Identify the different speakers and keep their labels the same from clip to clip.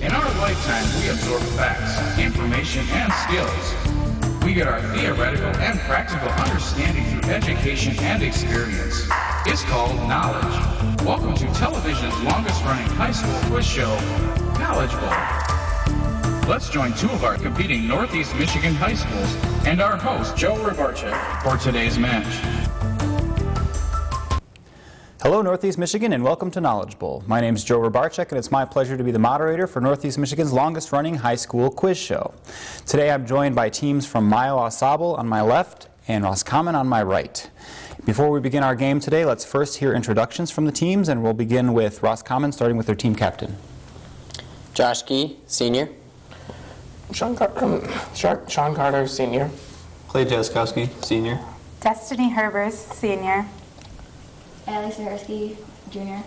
Speaker 1: In our lifetime, we absorb facts, information, and skills. We get our theoretical and practical understanding through education and experience. It's called knowledge. Welcome to television's longest-running high school quiz show, Knowledge Bowl. Let's join two of our competing Northeast Michigan high schools and our host, Joe Rybarczyk, for today's match.
Speaker 2: Hello Northeast Michigan and welcome to Knowledge Bowl. My name is Joe Rybarczyk and it's my pleasure to be the moderator for Northeast Michigan's longest running high school quiz show. Today I'm joined by teams from Mayo Au Sable on my left and Roscommon on my right. Before we begin our game today, let's first hear introductions from the teams, and we'll begin with Roscommon, starting with their team captain.
Speaker 3: Josh Gee, senior.
Speaker 4: Sean Carter, senior.
Speaker 5: Clay Jaskowski, senior.
Speaker 6: Destiny Herbers, senior.
Speaker 7: Allie Saharsky, junior.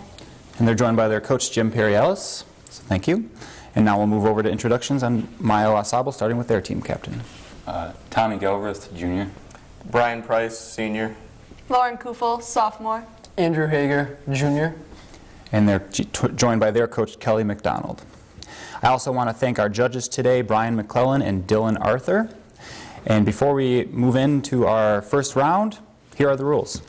Speaker 2: And they're joined by their coach, Jim Perry-Ellis. So thank you. And now we'll move over to introductions on Mayo Au Sable, starting with their team captain.
Speaker 5: Tommy Galbraith, junior. Brian Price, senior.
Speaker 8: Lauren Kufel, sophomore.
Speaker 4: Andrew Hager, junior.
Speaker 2: And they're joined by their coach, Kelly McDonald. I also want to thank our judges today, Brian McClellan and Dylan Arthur. And before we move into our first round, here are the rules.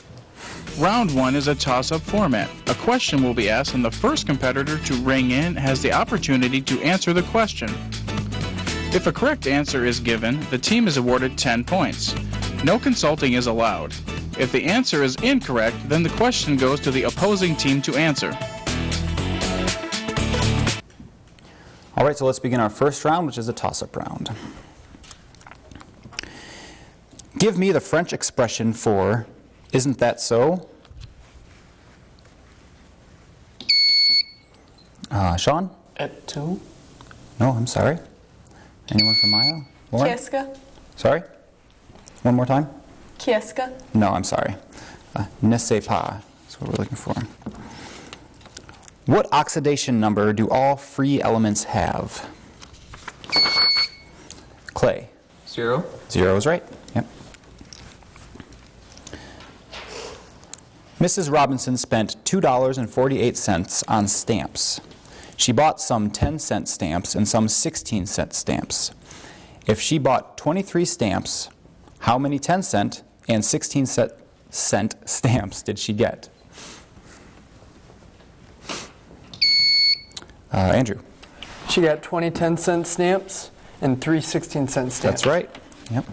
Speaker 1: Round 1 is a toss-up format. A question will be asked and the first competitor to ring in has the opportunity to answer the question. If a correct answer is given, the team is awarded 10 points. No consulting is allowed. If the answer is incorrect, then the question goes to the opposing team to answer.
Speaker 2: All right, so let's begin our first round, which is a toss-up round. Give me the French expression for, isn't that so? Sean?
Speaker 4: At 2.
Speaker 2: No, I'm sorry. Anyone from Mayo? Lauren?
Speaker 8: Kieska.
Speaker 2: Sorry? One more time?
Speaker 8: Kieska.
Speaker 2: No, I'm sorry. Ne sais pas is what we're looking for. What oxidation number do all free elements have? Clay.
Speaker 5: 0.
Speaker 2: 0 is right. Yep. Mrs. Robinson spent $2.48 on stamps. She bought some 10-cent stamps and some 16-cent stamps. If she bought 23 stamps, how many 10-cent and 16-cent stamps did she get? Andrew.
Speaker 4: She got 20 10-cent stamps and 3 16-cent stamps.
Speaker 2: That's right. Yep.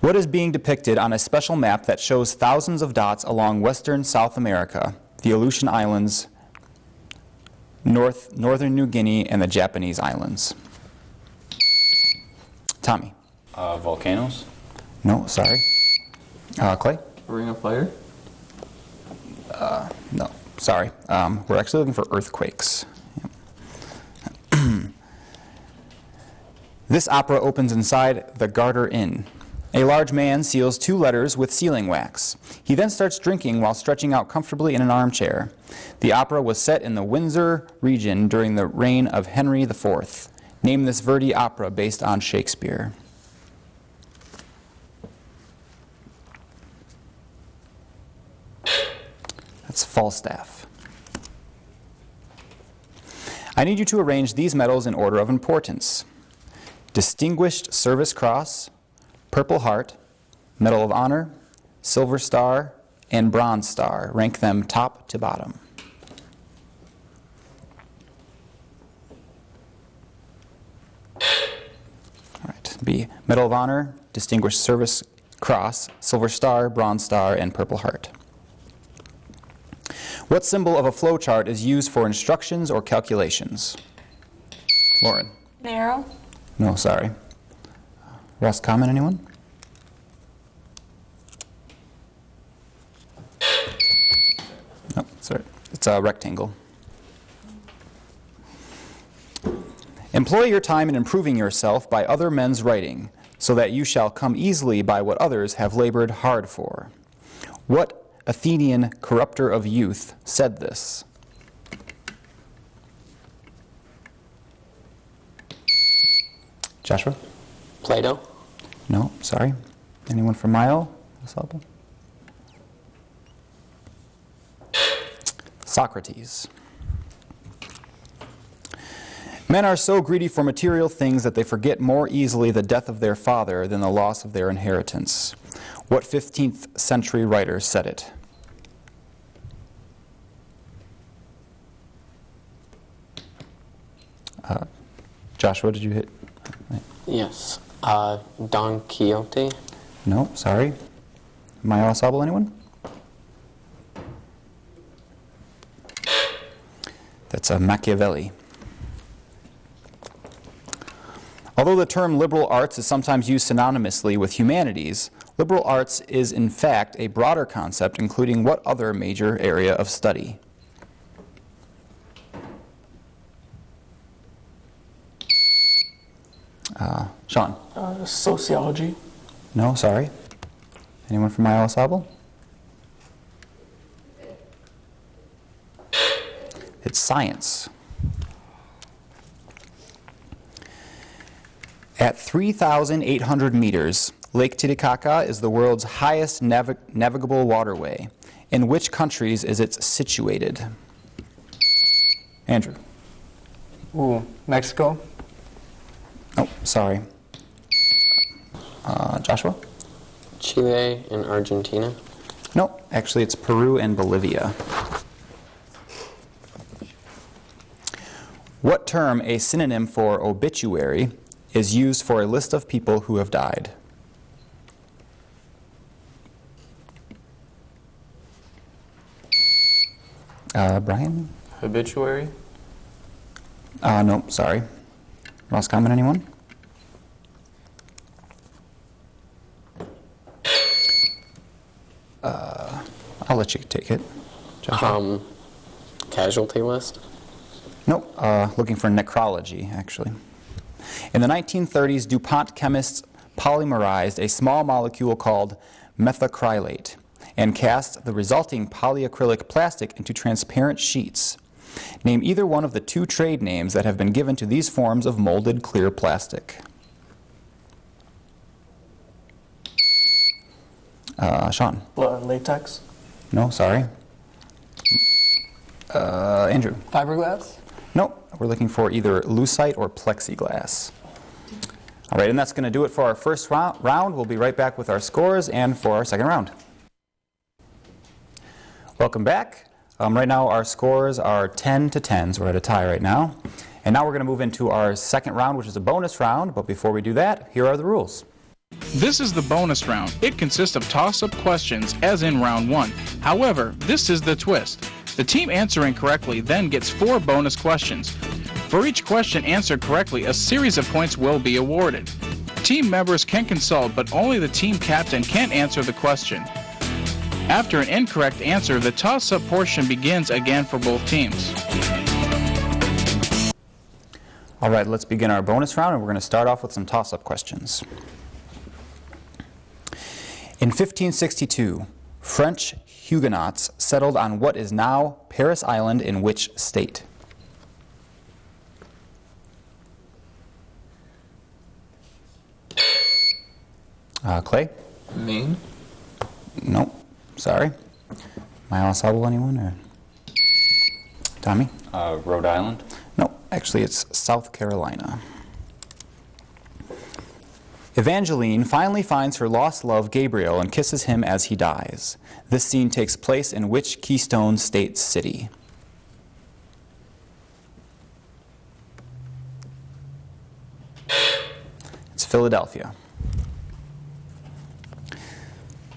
Speaker 2: What is being depicted on a special map that shows thousands of dots along western South America, the Aleutian Islands, northern New Guinea, and the Japanese islands? Tommy.
Speaker 5: Volcanoes.
Speaker 2: No, sorry. Clay?
Speaker 5: Ring of Fire.
Speaker 2: No, sorry. We're actually looking for earthquakes. Yep. This opera opens inside the Garter Inn. A large man seals 2 letters with sealing wax. He then starts drinking while stretching out comfortably in an armchair. The opera was set in the Windsor region during the reign of Henry IV. Name this Verdi opera based on Shakespeare. That's Falstaff. I need you to arrange these medals in order of importance. Distinguished Service Cross, Purple Heart, Medal of Honor, Silver Star, and Bronze Star. Rank them top to bottom. All right, B. Medal of Honor, Distinguished Service Cross, Silver Star, Bronze Star, and Purple Heart. What symbol of a flowchart is used for instructions or calculations? Lauren.
Speaker 8: An arrow.
Speaker 2: No, sorry. Roscommon, anyone? No, sorry. It's a rectangle. Employ your time in improving yourself by other men's writing, so that you shall come easily by what others have labored hard for. What Athenian corrupter of youth said this? Joshua?
Speaker 3: Plato.
Speaker 2: No, sorry. Anyone from Mayo? Socrates. Men are so greedy for material things that they forget more easily the death of their father than the loss of their inheritance. What 15th century writer said it? Joshua, did you hit?
Speaker 3: Yes. Don Quixote.
Speaker 2: No, sorry. Maya Sable, anyone? That's Machiavelli. Although the term liberal arts is sometimes used synonymously with humanities, liberal arts is in fact a broader concept including what other major area of study? Sean?
Speaker 4: Sociology.
Speaker 2: No, sorry. Anyone from Maya Sable? It's science. At 3,800 meters, Lake Titicaca is the world's highest navigable waterway. In which countries is it situated? Andrew?
Speaker 4: Ooh, Mexico.
Speaker 2: Oh, sorry. Joshua?
Speaker 3: Chile and Argentina.
Speaker 2: No, actually it's Peru and Bolivia. What term, a synonym for obituary, is used for a list of people who have died? Brian?
Speaker 5: Habituary?
Speaker 2: No, sorry. Roscommon, anyone? I'll let you take it. Joshua?
Speaker 3: Casualty list.
Speaker 2: Nope, looking for necrology, actually. In the 1930s, DuPont chemists polymerized a small molecule called methacrylate and cast the resulting polyacrylic plastic into transparent sheets. Name either one of the two trade names that have been given to these forms of molded clear plastic. Sean?
Speaker 4: Latex.
Speaker 2: No, sorry. Andrew?
Speaker 4: Fiberglass.
Speaker 2: Nope, we're looking for either lucite or plexiglass. All right, and that's going to do it for our first round. We'll be right back with our scores and for our second round. Welcome back. Right now our scores are 10 to 10, so we're at a tie right now. And now we're going to move into our second round, which is a bonus round. But before we do that, here are the rules.
Speaker 1: This is the bonus round. It consists of toss-up questions, as in round 1. However, this is the twist. The team answering correctly then gets 4 bonus questions. For each question answered correctly, a series of points will be awarded. Team members can consult, but only the team captain can answer the question. After an incorrect answer, the toss-up portion begins again for both teams.
Speaker 2: All right, let's begin our bonus round, and we're going to start off with some toss-up questions. In 1562, French Huguenots settled on what is now Paris Island in which state? Clay?
Speaker 5: Maine?
Speaker 2: Nope. Sorry. Maya Sable, anyone? Or Tommy?
Speaker 5: Rhode Island?
Speaker 2: No, actually it's South Carolina. Evangeline finally finds her lost love Gabriel and kisses him as he dies. This scene takes place in which Keystone State city? It's Philadelphia.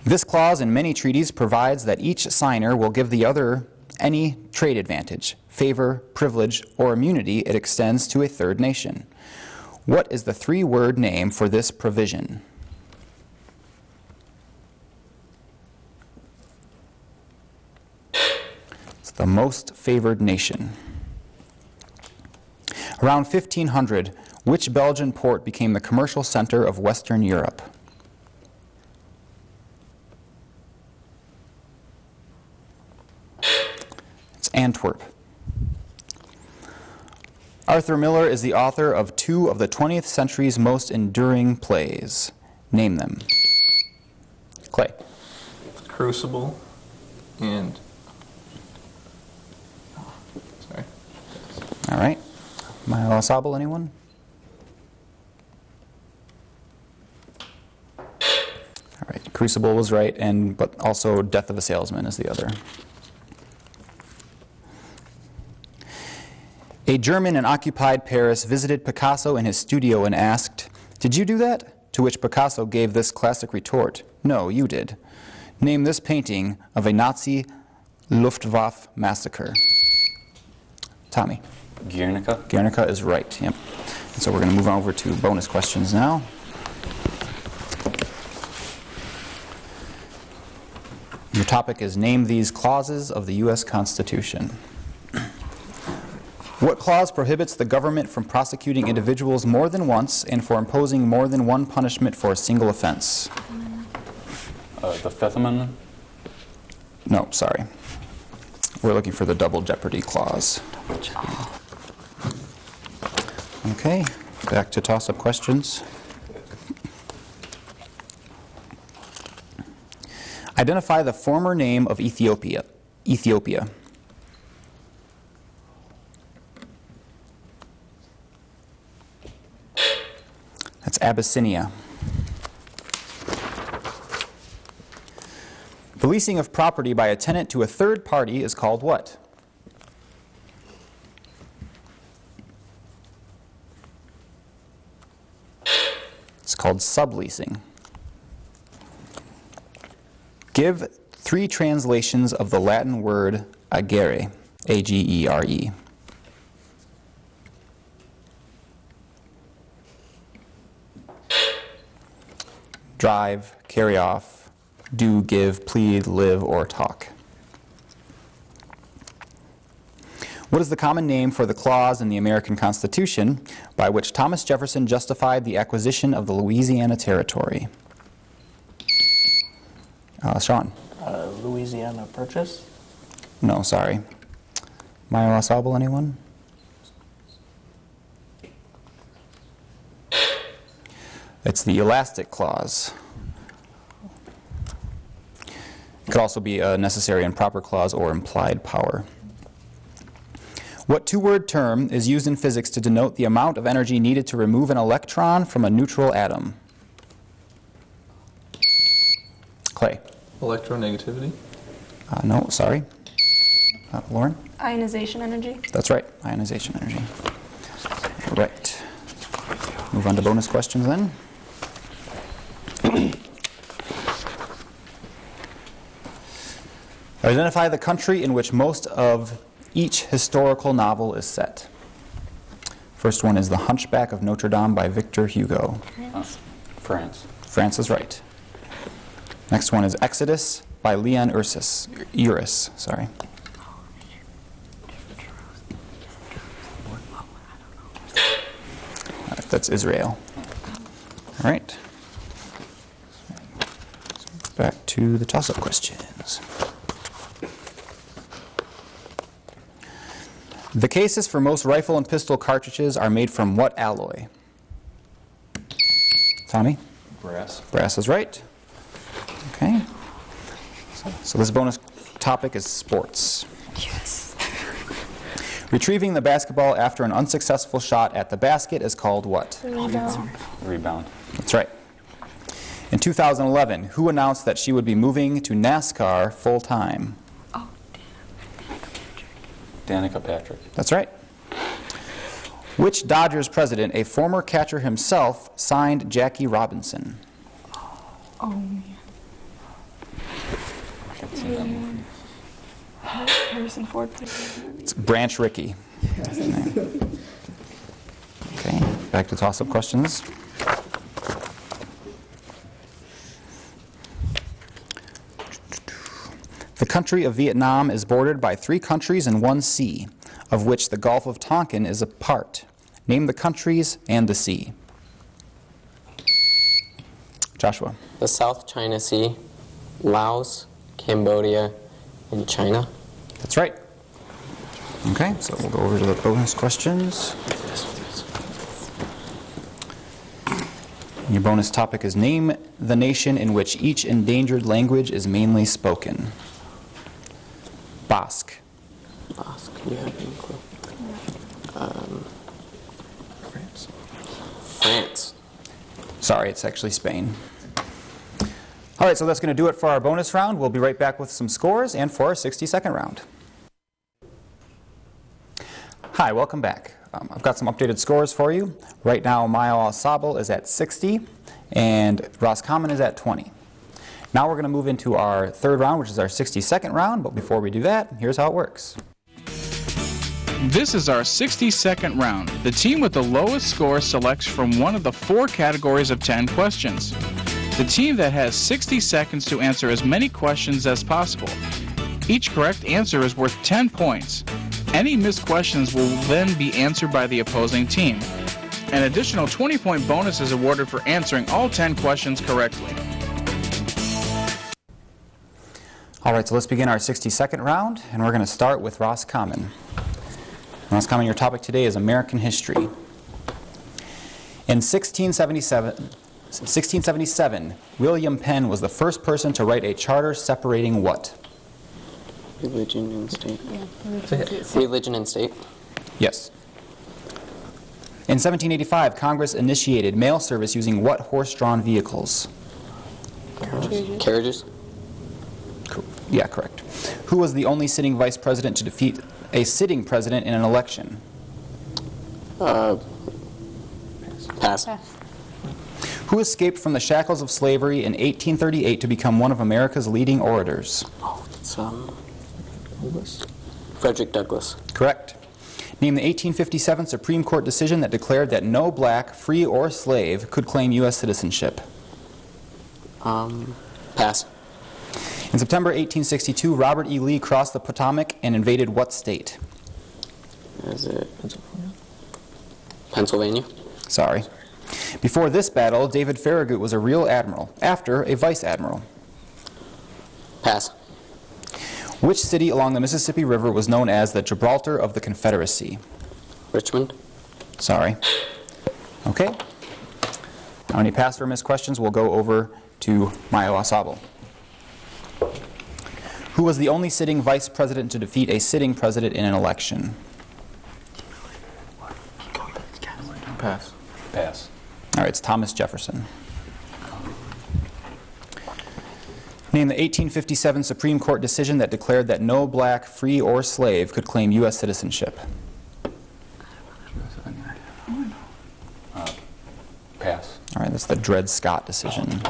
Speaker 2: This clause in many treaties provides that each signer will give the other any trade advantage, favor, privilege, or immunity it extends to a third nation. What is the 3-word name for this provision? It's the most favored nation. Around 1500, which Belgian port became the commercial center of Western Europe? It's Antwerp. Arthur Miller is the author of 2 of the 20th century's most enduring plays. Name them. Clay.
Speaker 5: Crucible and... Sorry.
Speaker 2: All right. Maya Lasabal, anyone? All right, Crucible was right, but also Death of a Salesman is the other. A German in occupied Paris visited Picasso in his studio and asked, "Did you do that?" To which Picasso gave this classic retort, "No, you did. Name this painting of a Nazi Luftwaffe massacre." Tommy.
Speaker 5: Guernica.
Speaker 2: Guernica is right, yep. And so we're going to move on over to bonus questions now. Your topic is name these clauses of the U.S. Constitution. What clause prohibits the government from prosecuting individuals more than once and for imposing more than one punishment for a single offense?
Speaker 5: The Fifth Amendment.
Speaker 2: No, sorry. We're looking for the double jeopardy clause. Okay, back to toss-up questions. Identify the former name of Ethiopia. Ethiopia. That's Abyssinia. The leasing of property by a tenant to a third party is called what? It's called subleasing. Give 3 translations of the Latin word agere, A-G-E-R-E. Drive, carry off, do, give, plead, live, or talk. What is the common name for the clause in the American Constitution by which Thomas Jefferson justified the acquisition of the Louisiana Territory? Sean?
Speaker 9: Louisiana Purchase?
Speaker 2: No, sorry. Maya Lasabal, anyone? It's the elastic clause. It could also be a necessary and proper clause or implied power. What two-word term is used in physics to denote the amount of energy needed to remove an electron from a neutral atom? Clay.
Speaker 9: Electronegativity?
Speaker 2: No, sorry. Lauren?
Speaker 8: Ionization energy.
Speaker 2: That's right, ionization energy. All right. Move on to bonus questions then. Identify the country in which most of each historical novel is set. First one is The Hunchback of Notre Dame by Victor Hugo.
Speaker 5: France.
Speaker 2: France is right. Next one is Exodus by Leon Uris. Sorry. That's Israel. All right. Back to the toss-up questions. The cases for most rifle and pistol cartridges are made from what alloy? Tommy?
Speaker 5: Brass.
Speaker 2: Brass is right. Okay. So this bonus topic is sports.
Speaker 8: Yes.
Speaker 2: Retrieving the basketball after an unsuccessful shot at the basket is called what?
Speaker 5: Rebound.
Speaker 2: That's right. In 2011, who announced that she would be moving to NASCAR full-time?
Speaker 5: Danica Patrick.
Speaker 2: That's right. Which Dodgers president, a former catcher himself, signed Jackie Robinson?
Speaker 8: Oh, man.
Speaker 5: I can see that movie.
Speaker 8: Harrison Ford.
Speaker 2: It's Branch Rickey. Okay, back to toss-up questions. The country of Vietnam is bordered by 3 countries and 1 sea, of which the Gulf of Tonkin is a part. Name the countries and the sea. Joshua.
Speaker 3: The South China Sea, Laos, Cambodia, and China.
Speaker 2: That's right. Okay, so we'll go over to the bonus questions. Your bonus topic is name the nation in which each endangered language is mainly spoken. Basque.
Speaker 3: Basque, you have any clue?
Speaker 2: Sorry, it's actually Spain. All right, so that's going to do it for our bonus round. We'll be right back with some scores and for our 60-second round. Hi, welcome back. I've got some updated scores for you. Right now, Mayo Au Sable is at 60 and Roscommon is at 20. Now we're going to move into our third round, which is our 60-second round, but before we do that, here's how it works.
Speaker 1: This is our 60-second round. The team with the lowest score selects from one of the 4 categories of 10 questions. The team that has 60 seconds to answer as many questions as possible. Each correct answer is worth 10 points. Any missed questions will then be answered by the opposing team. An additional 20-point bonus is awarded for answering all 10 questions correctly.
Speaker 2: All right, so let's begin our 60-second round, and we're going to start with Roscommon. Roscommon, your topic today is American history. In 1677, William Penn was the first person to write a charter separating what?
Speaker 3: Religion and state. Religion and state.
Speaker 2: Yes. In 1785, Congress initiated mail service using what horse-drawn vehicles?
Speaker 3: Carriages.
Speaker 2: Yeah, correct. Who was the only sitting vice president to defeat a sitting president in an election?
Speaker 3: Pass.
Speaker 2: Who escaped from the shackles of slavery in 1838 to become one of America's leading orators?
Speaker 3: Oh, it's Frederick Douglass.
Speaker 2: Correct. Name the 1857 Supreme Court decision that declared that no black, free or slave, could claim U.S. citizenship.
Speaker 3: Pass.
Speaker 2: In September 1862, Robert E. Lee crossed the Potomac and invaded what state?
Speaker 3: Is it Pennsylvania?
Speaker 2: Sorry. Before this battle, David Farragut was a real admiral, after a vice admiral.
Speaker 3: Pass.
Speaker 2: Which city along the Mississippi River was known as the Gibraltar of the Confederacy?
Speaker 3: Richmond.
Speaker 2: Sorry. Okay. How many passed or missed questions? We'll go over to Mayo Au Sable. Who was the only sitting vice president to defeat a sitting president in an election?
Speaker 5: Pass. Pass.
Speaker 2: All right, it's Thomas Jefferson. Name the 1857 Supreme Court decision that declared that no black, free or slave could claim U.S. citizenship.
Speaker 5: Pass.
Speaker 2: All right, that's the Dred Scott decision.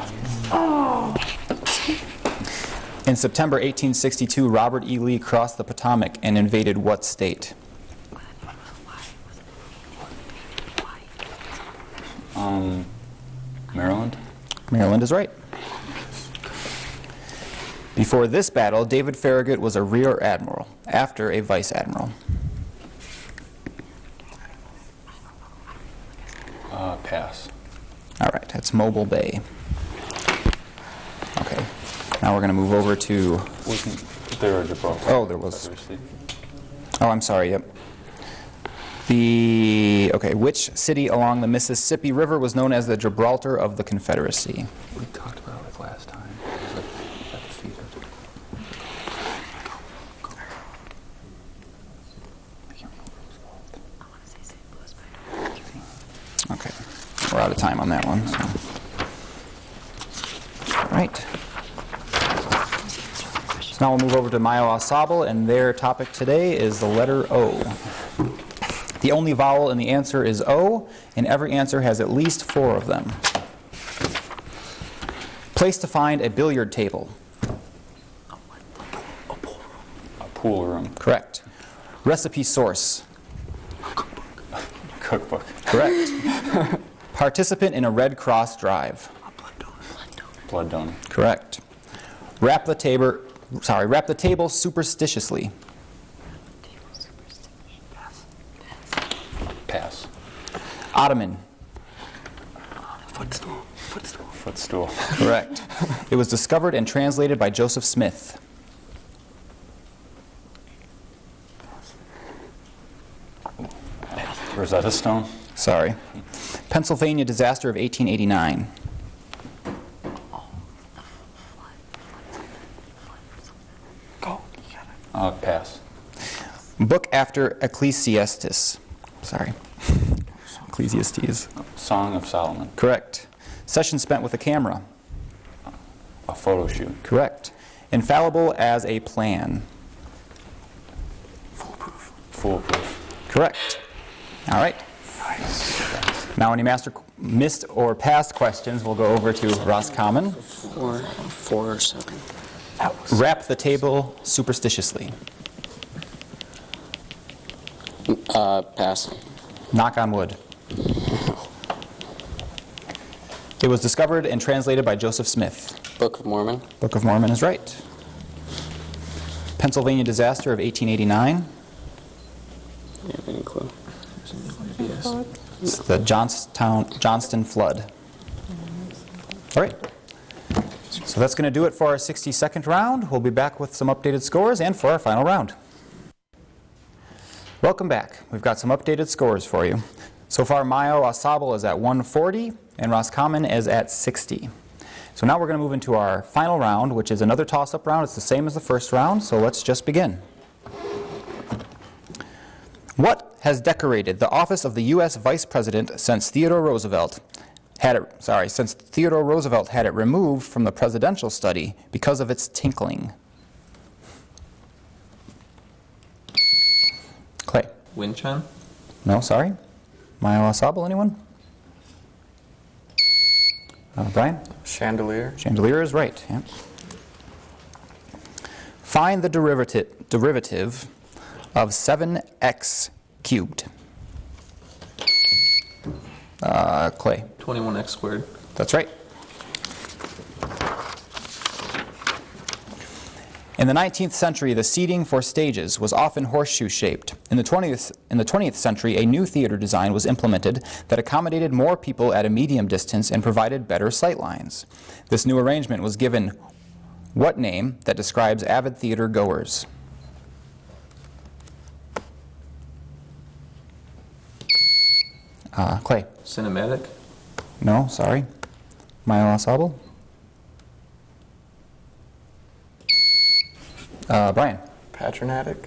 Speaker 2: In September 1862, Robert E. Lee crossed the Potomac and invaded what state?
Speaker 5: Maryland.
Speaker 2: Maryland is right. Before this battle, David Farragut was a rear admiral, after a vice admiral.
Speaker 5: Pass.
Speaker 2: All right, that's Mobile Bay. Okay, now we're going to move over to...
Speaker 5: Wasn't there a Gibraltar?
Speaker 2: Oh, there was. Oh, I'm sorry, yep. Okay, which city along the Mississippi River was known as the Gibraltar of the Confederacy?
Speaker 5: We talked about it last time. It was at the feet of
Speaker 2: Okay, we're out of time on that one. So. All right. So now we'll move over to Mayo Au Sable, and their topic today is the letter O. The only vowel in the answer is O, and every answer has at least 4 of them. Place to find a billiard table.
Speaker 5: a pool room.
Speaker 2: Correct. Recipe source.
Speaker 5: Cookbook.
Speaker 2: Correct. Participant in a Red Cross drive.
Speaker 5: Blood donor.
Speaker 2: Correct. Wrap the table superstitiously.
Speaker 5: Pass.
Speaker 2: Ottoman.
Speaker 9: Footstool.
Speaker 5: Footstool.
Speaker 2: Correct. It was discovered and translated by Joseph Smith.
Speaker 5: Rosetta Stone.
Speaker 2: Sorry. Pennsylvania disaster of 1889.
Speaker 9: Go.
Speaker 5: Pass.
Speaker 2: Book after Ecclesiastes. Sorry. Ecclesiastes.
Speaker 5: Song of Solomon.
Speaker 2: Correct. Session spent with a camera.
Speaker 5: A photo shoot.
Speaker 2: Correct. Infallible as a plan.
Speaker 5: Foolproof.
Speaker 2: Correct. All right. Now any missed or past questions, we'll go over to Roscommon.
Speaker 3: 4 or 7.
Speaker 2: Wrap the table superstitiously.
Speaker 3: Pass.
Speaker 2: Knock on wood. It was discovered and translated by Joseph Smith.
Speaker 3: Book of Mormon.
Speaker 2: Book of Mormon is right. Pennsylvania disaster of 1889.
Speaker 3: Do you have any clue?
Speaker 2: It's the Johnston flood. All right. So that's going to do it for our 60-second round. We'll be back with some updated scores and for our final round. Welcome back. We've got some updated scores for you. So far, Mayo Asabal is at 140 and Roscommon is at 60. So now we're going to move into our final round, which is another toss-up round. It's the same as the first round, so let's just begin. What has decorated the office of the U.S. Vice President since Theodore Roosevelt had it removed from the presidential study because of its tinkling? Clay.
Speaker 9: Wind chime?
Speaker 2: No, sorry. Mayo Asabal, anyone? Brian?
Speaker 5: Chandelier.
Speaker 2: Chandelier is right. Yeah. Find the derivative of 7x cubed. Clay.
Speaker 9: 21x squared.
Speaker 2: That's right. In the 19th century, the seating for stages was often horseshoe-shaped. In the 20th century, a new theater design was implemented that accommodated more people at a medium distance and provided better sight lines. This new arrangement was given what name that describes avid theater goers? Clay.
Speaker 9: Cinematic?
Speaker 2: No, sorry. Mayo Asabal? Brian?
Speaker 5: Patronatic.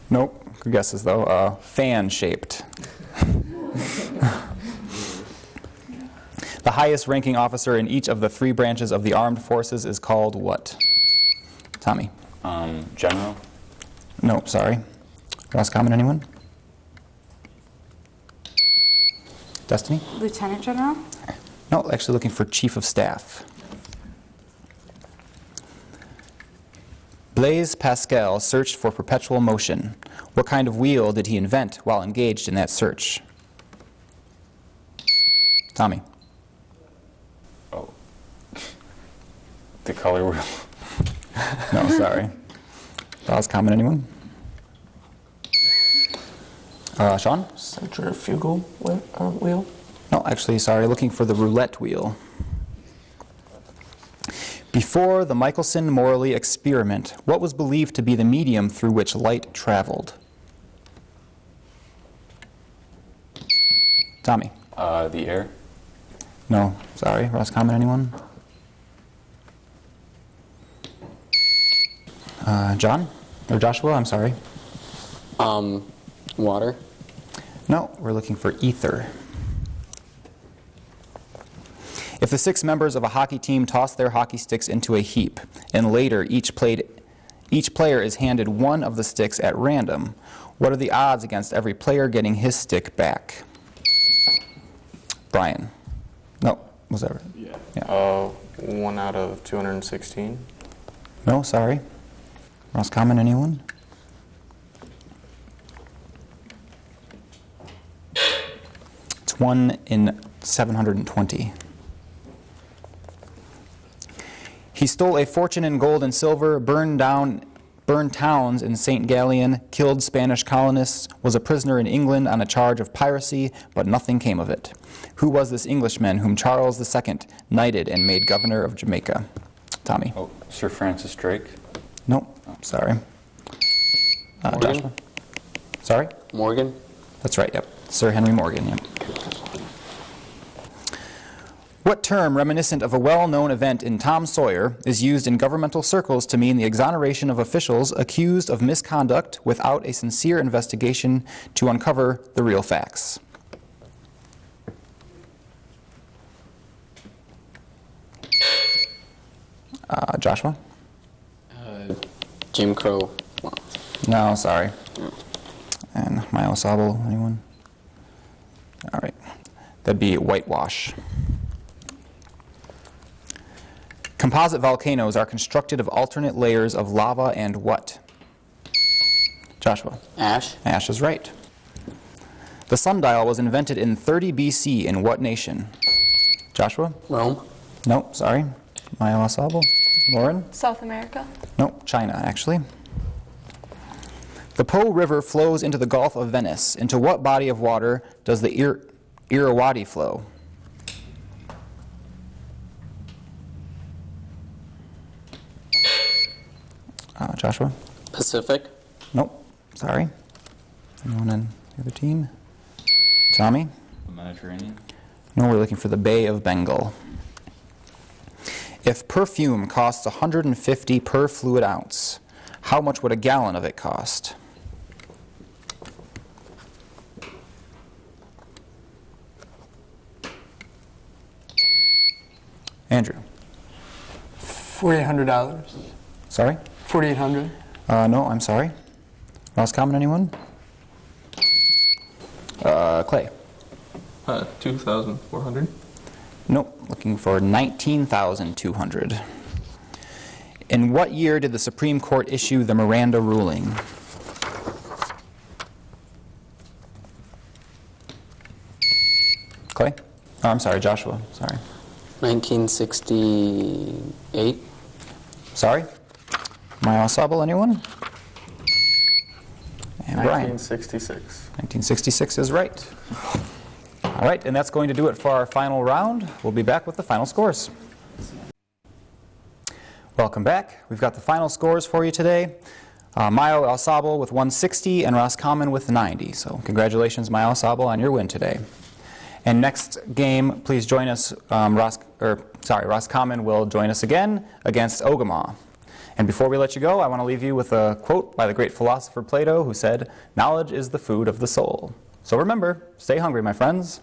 Speaker 2: Nope. Good guesses, though. Fan-shaped. The highest ranking officer in each of the 3 branches of the armed forces is called what? Tommy?
Speaker 5: General.
Speaker 2: No, sorry. Roscommon, anyone? Destiny?
Speaker 6: Lieutenant General?
Speaker 2: No, actually looking for Chief of Staff. Blaise Pascal searched for perpetual motion. What kind of wheel did he invent while engaged in that search? Tommy?
Speaker 5: Oh. The color wheel.
Speaker 2: No, sorry. Roscommon, anyone? Sean?
Speaker 9: Centrifugal wheel?
Speaker 2: No, actually, sorry, looking for the roulette wheel. Before the Michelson-Morley experiment, what was believed to be the medium through which light traveled? Tommy?
Speaker 5: The air.
Speaker 2: No, sorry. Roscommon, anyone? John? Or Joshua, I'm sorry.
Speaker 3: Water.
Speaker 2: No, we're looking for ether. If the 6 members of a hockey team toss their hockey sticks into a heap, and later each player is handed one of the sticks at random, what are the odds against every player getting his stick back? Brian? No, was that right? Yeah.
Speaker 5: 1 out of 216.
Speaker 2: No, sorry. Roscommon, anyone? It's 1 in 720. He stole a fortune in gold and silver, burned towns in St. Gallion, killed Spanish colonists, was a prisoner in England on a charge of piracy, but nothing came of it. Who was this Englishman whom Charles II knighted and made governor of Jamaica? Tommy?
Speaker 5: Oh, Sir Francis Drake.
Speaker 2: Nope, sorry.
Speaker 3: Morgan?
Speaker 2: Joshua? Sorry?
Speaker 3: Morgan?
Speaker 2: That's right, yep. Sir Henry Morgan, yep. What term reminiscent of a well-known event in Tom Sawyer is used in governmental circles to mean the exoneration of officials accused of misconduct without a sincere investigation to uncover the real facts? Joshua?
Speaker 3: Jim Crow.
Speaker 2: No, sorry. And Maya Osable, anyone? All right. That'd be whitewash. Composite volcanoes are constructed of alternate layers of lava and what? Joshua?
Speaker 3: Ash.
Speaker 2: Ash is right. The sundial was invented in 30 BC in what nation? Joshua?
Speaker 3: Rome.
Speaker 2: Nope, sorry. Maya Osable. Lauren?
Speaker 8: South America.
Speaker 2: Nope, China, actually. The Po River flows into the Gulf of Venice. Into what body of water does the Irrawaddy flow? Joshua?
Speaker 3: Pacific.
Speaker 2: Nope, sorry. Anyone on the other team? Tommy?
Speaker 5: The Mediterranean.
Speaker 2: No, we're looking for the Bay of Bengal. If perfume costs 150 per fluid ounce, how much would a gallon of it cost? Andrew?
Speaker 4: $4,800.
Speaker 2: Sorry?
Speaker 4: $4,800.
Speaker 2: No, I'm sorry. Roscommon, anyone? Clay?
Speaker 9: 2,400.
Speaker 2: Nope, looking for 19,200. In what year did the Supreme Court issue the Miranda ruling? Clay? Oh, I'm sorry, Joshua. Sorry.
Speaker 3: 1968.
Speaker 2: Sorry? Maya Osable, anyone? And Brian?
Speaker 9: 1966.
Speaker 2: 1966 is right. All right, and that's going to do it for our final round. We'll be back with the final scores. Welcome back. We've got the final scores for you today. Maya Osable with 160 and Roscommon with 90. So congratulations, Maya Osable, on your win today. And next game, please join us, Roscommon will join us again against Ogama. And before we let you go, I want to leave you with a quote by the great philosopher Plato, who said, "Knowledge is the food of the soul." So remember, stay hungry, my friends.